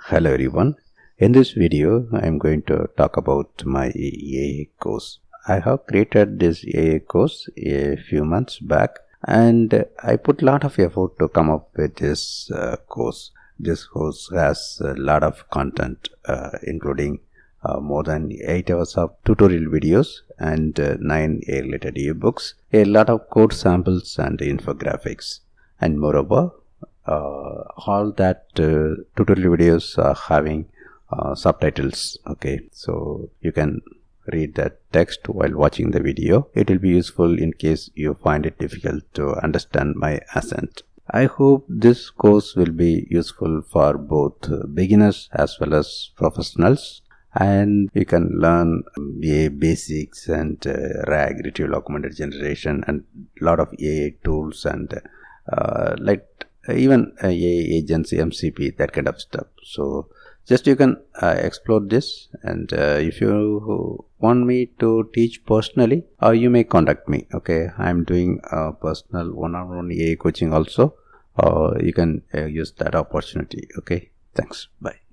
Hello everyone. In this video I am going to talk about my AA course. I have created this AA course a few months back and I put a lot of effort to come up with this course. This course has a lot of content including more than 8 hours of tutorial videos and 9 AA related ebooks, a lot of code samples and infographics, and moreover all that tutorial videos are having subtitles. Okay, so you can read that text while watching the video. It will be useful in case you find it difficult to understand my accent. I hope this course will be useful for both beginners as well as professionals, and you can learn AA basics and RAG, retrieval augmented generation, and a lot of AA tools and like even AA agents, MCP, that kind of stuff. So just you can explore this, and if you want me to teach personally, you may contact me. Okay, I'm doing personal one-on-one AA coaching also. You can use that opportunity. Okay, thanks. Bye.